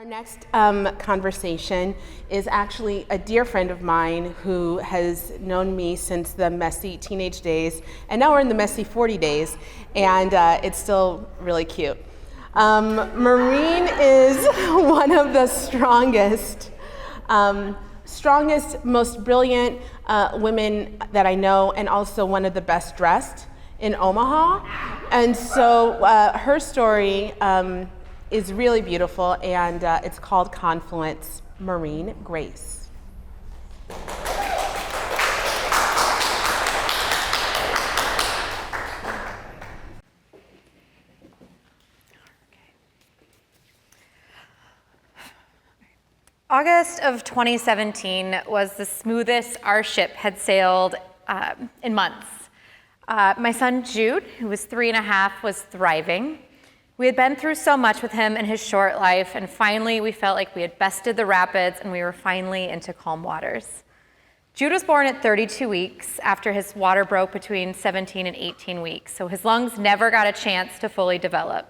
Our next conversation is actually a dear friend of mine who has known me since the messy teenage days, and now we're in the messy 40 days, and it's still really cute. Maureen is one of the strongest, most brilliant women that I know, and also one of the best dressed in Omaha. And so her story is really beautiful, and it's called Confluence. Maureen Grace. August of 2017 was the smoothest our ship had sailed in months. My son Jude, who was 3.5, was thriving. We had been through so much with him in his short life, and finally we felt like we had bested the rapids and we were finally into calm waters. Jude was born at 32 weeks after his water broke between 17 and 18 weeks, so his lungs never got a chance to fully develop.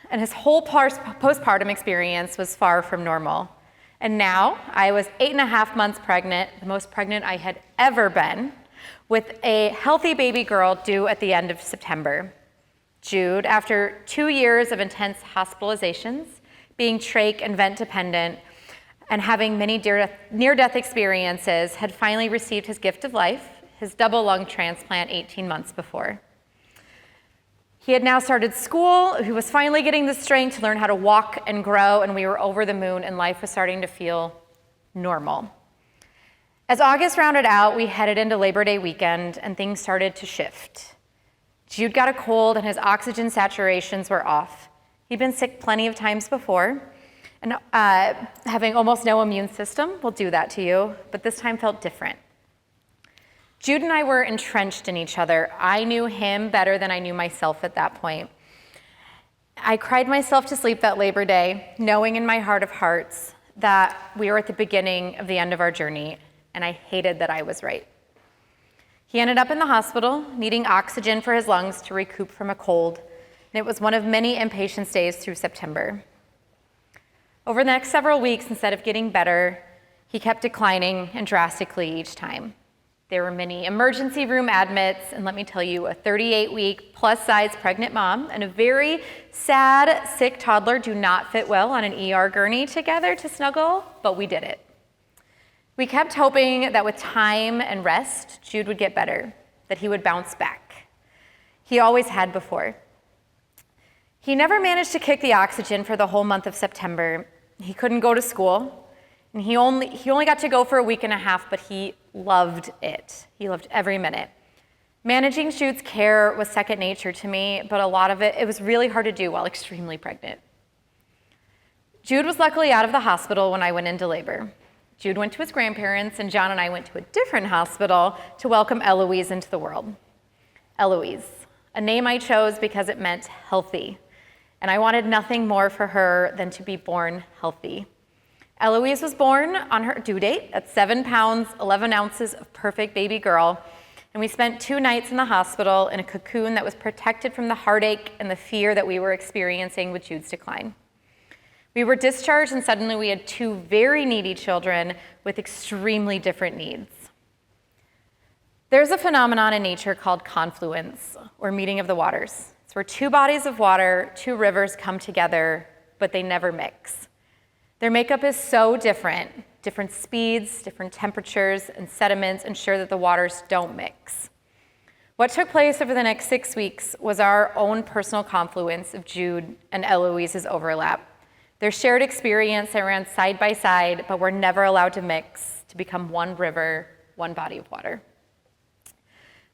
And his whole postpartum experience was far from normal. And now I was 8.5 months pregnant, the most pregnant I had ever been, with a healthy baby girl due at the end of September. Jude, after 2 years of intense hospitalizations, being trach and vent dependent, and having many near-death experiences, had finally received his gift of life, his double lung transplant 18 months before. He had now started school, he was finally getting the strength to learn how to walk and grow, and we were over the moon, and life was starting to feel normal. As August rounded out, we headed into Labor Day weekend, and things started to shift. Jude got a cold and his oxygen saturations were off. He'd been sick plenty of times before, and having almost no immune system will do that to you, but this time felt different. Jude and I were entrenched in each other. I knew him better than I knew myself at that point. I cried myself to sleep that Labor Day, knowing in my heart of hearts that we were at the beginning of the end of our journey, and I hated that I was right. He ended up in the hospital, needing oxygen for his lungs to recoup from a cold, and it was one of many inpatient stays through September. Over the next several weeks, instead of getting better, he kept declining and drastically each time. There were many emergency room admits, and let me tell you, a 38-week plus-size pregnant mom and a very sad, sick toddler do not fit well on an ER gurney together to snuggle, but we did it. We kept hoping that with time and rest, Jude would get better, that he would bounce back. He always had before. He never managed to kick the oxygen for the whole month of September. He couldn't go to school, and he only got to go for a week and a half, but he loved it. He loved every minute. Managing Jude's care was second nature to me, but a lot of it was really hard to do while extremely pregnant. Jude was luckily out of the hospital when I went into labor. Jude went to his grandparents, and John and I went to a different hospital to welcome Eloise into the world. Eloise, a name I chose because it meant healthy, and I wanted nothing more for her than to be born healthy. Eloise was born on her due date at 7 pounds, 11 ounces of perfect baby girl, and we spent 2 nights in the hospital in a cocoon that was protected from the heartache and the fear that we were experiencing with Jude's decline. We were discharged, and suddenly we had 2 very needy children with extremely different needs. There's a phenomenon in nature called confluence, or meeting of the waters. It's where 2 bodies of water, 2 rivers come together, but they never mix. Their makeup is so different. Different speeds, different temperatures, and sediments ensure that the waters don't mix. What took place over the next 6 weeks was our own personal confluence of Jude and Eloise's overlap. Their shared experience that ran side by side, but were never allowed to mix to become one river, one body of water.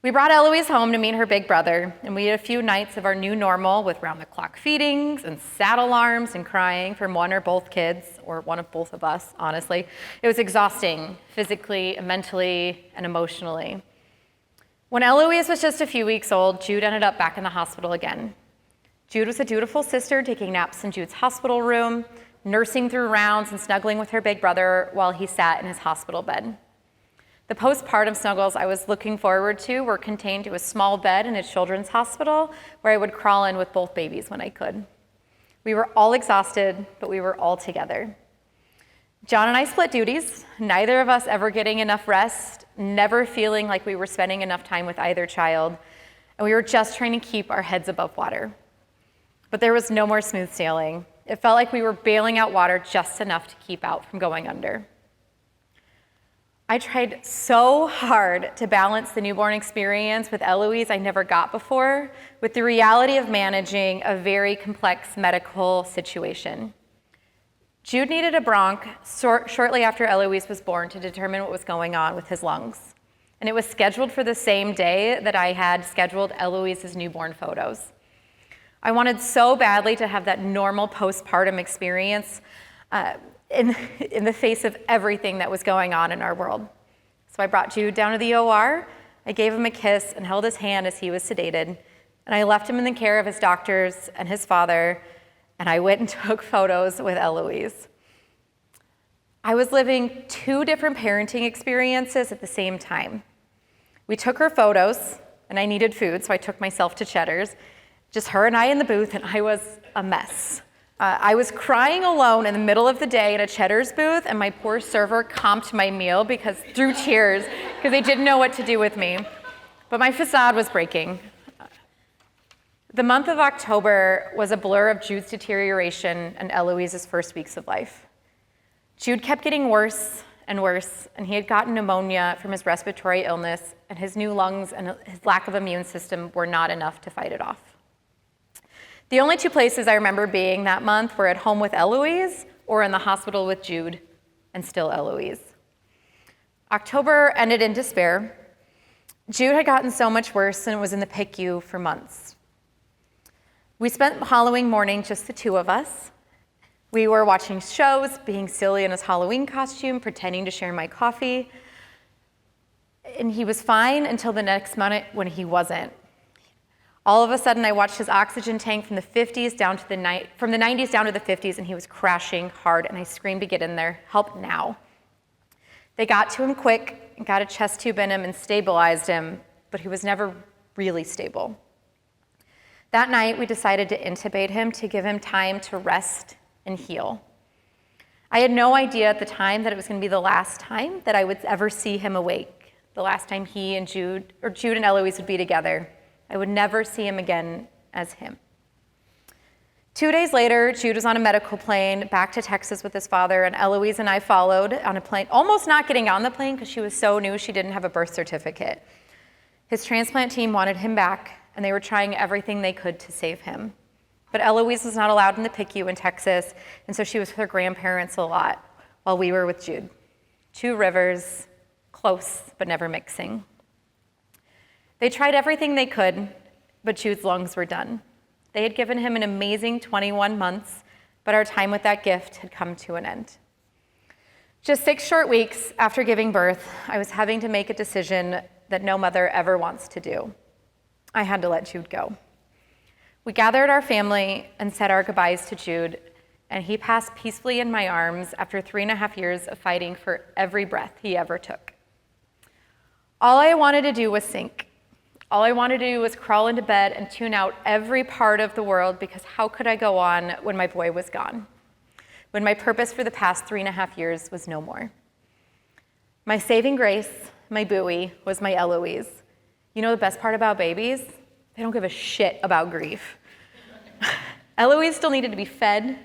We brought Eloise home to meet her big brother, and we had a few nights of our new normal with round-the-clock feedings and sad alarms and crying from one or both kids, or one of both of us, honestly. It was exhausting, physically, mentally, and emotionally. When Eloise was just a few weeks old, Jude ended up back in the hospital again. Jude was a dutiful sister, taking naps in Jude's hospital room, nursing through rounds and snuggling with her big brother while he sat in his hospital bed. The postpartum snuggles I was looking forward to were contained to a small bed in a children's hospital where I would crawl in with both babies when I could. We were all exhausted, but we were all together. John and I split duties, neither of us ever getting enough rest, never feeling like we were spending enough time with either child, and we were just trying to keep our heads above water. But there was no more smooth sailing. It felt like we were bailing out water just enough to keep out from going under. I tried so hard to balance the newborn experience with Eloise I never got before with the reality of managing a very complex medical situation. Jude needed a bronch shortly after Eloise was born to determine what was going on with his lungs. And it was scheduled for the same day that I had scheduled Eloise's newborn photos. I wanted so badly to have that normal postpartum experience in the face of everything that was going on in our world. So I brought Jude down to the OR, I gave him a kiss and held his hand as he was sedated, and I left him in the care of his doctors and his father, and I went and took photos with Eloise. I was living 2 different parenting experiences at the same time. We took her photos, and I needed food, so I took myself to Cheddar's, just her and I in the booth, and I was a mess. I was crying alone in the middle of the day in a Cheddar's booth, and my poor server comped my meal through tears because they didn't know what to do with me. But my facade was breaking. The month of October was a blur of Jude's deterioration and Eloise's first weeks of life. Jude kept getting worse and worse, and he had gotten pneumonia from his respiratory illness, and his new lungs and his lack of immune system were not enough to fight it off. The only 2 places I remember being that month were at home with Eloise or in the hospital with Jude, and still Eloise. October ended in despair. Jude had gotten so much worse and was in the PICU for months. We spent Halloween morning, just the 2 of us. We were watching shows, being silly in his Halloween costume, pretending to share my coffee. And he was fine until the next minute when he wasn't. All of a sudden, I watched his oxygen tank from the 90s down to the 50s, and he was crashing hard, and I screamed to get in there, help now. They got to him quick, and got a chest tube in him and stabilized him, but he was never really stable. That night, we decided to intubate him to give him time to rest and heal. I had no idea at the time that it was going to be the last time that I would ever see him awake, the last time he and Jude and Eloise would be together. I would never see him again as him. 2 days later, Jude was on a medical plane back to Texas with his father, and Eloise and I followed on a plane, almost not getting on the plane because she was so new she didn't have a birth certificate. His transplant team wanted him back, and they were trying everything they could to save him. But Eloise was not allowed in the PICU in Texas, and so she was with her grandparents a lot while we were with Jude. 2 rivers, close but never mixing. They tried everything they could, but Jude's lungs were done. They had given him an amazing 21 months, but our time with that gift had come to an end. Just 6 short weeks after giving birth, I was having to make a decision that no mother ever wants to do. I had to let Jude go. We gathered our family and said our goodbyes to Jude, and he passed peacefully in my arms after 3.5 years of fighting for every breath he ever took. All I wanted to do was sink. All I wanted to do was crawl into bed and tune out every part of the world, because how could I go on when my boy was gone? When my purpose for the past 3.5 years was no more. My saving grace, my buoy, was my Eloise. You know the best part about babies? They don't give a shit about grief. Eloise still needed to be fed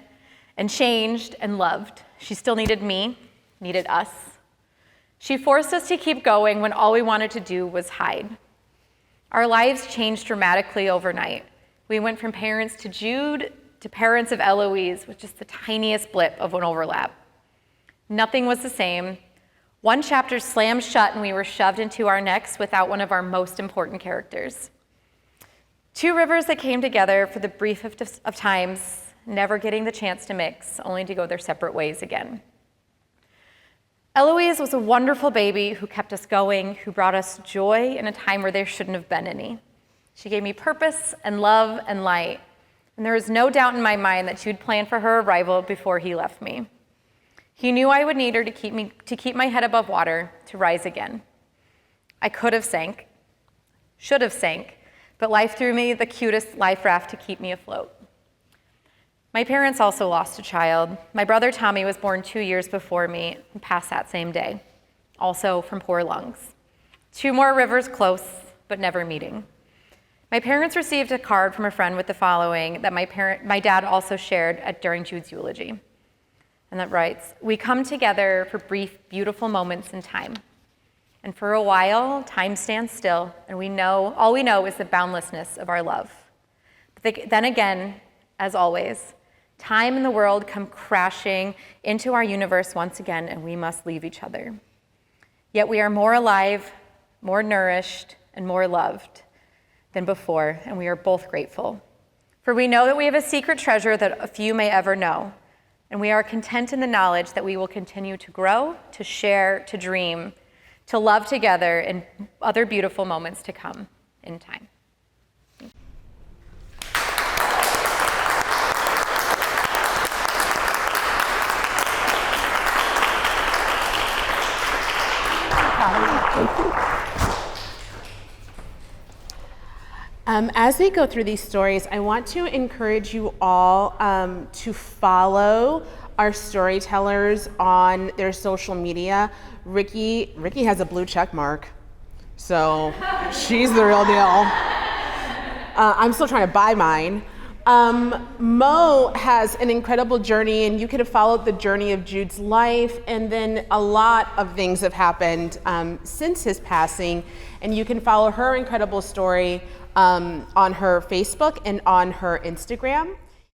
and changed and loved. She still needed me, needed us. She forced us to keep going when all we wanted to do was hide. Our lives changed dramatically overnight. We went from parents to Jude to parents of Eloise with just the tiniest blip of an overlap. Nothing was the same. One chapter slammed shut and we were shoved into our next without one of our most important characters. 2 rivers that came together for the briefest of times, never getting the chance to mix, only to go their separate ways again. Eloise was a wonderful baby who kept us going, who brought us joy in a time where there shouldn't have been any. She gave me purpose and love and light, and there was no doubt in my mind that Jude planned for her arrival before he left me. He knew I would need her to keep my head above water, to rise again. I could have sank, should have sank, but life threw me the cutest life raft to keep me afloat. My parents also lost a child. My brother Tommy was born 2 years before me and passed that same day, also from poor lungs. 2 more rivers close, but never meeting. My parents received a card from a friend with the following that my dad also shared during Jude's eulogy. And that writes, "We come together for brief, beautiful moments in time. And for a while, time stands still, and all we know is the boundlessness of our love. But then again, as always, time and the world come crashing into our universe once again, and we must leave each other. Yet we are more alive, more nourished, and more loved than before, and we are both grateful. For we know that we have a secret treasure that a few may ever know, and we are content in the knowledge that we will continue to grow, to share, to dream, to love together in other beautiful moments to come in time." As we go through these stories, I want to encourage you all to follow our storytellers on their social media. Ricky has a blue check mark, so she's the real deal. I'm still trying to buy mine. Mo has an incredible journey, and you could have followed the journey of Jude's life, and then a lot of things have happened since his passing, and you can follow her incredible story on her Facebook and on her Instagram.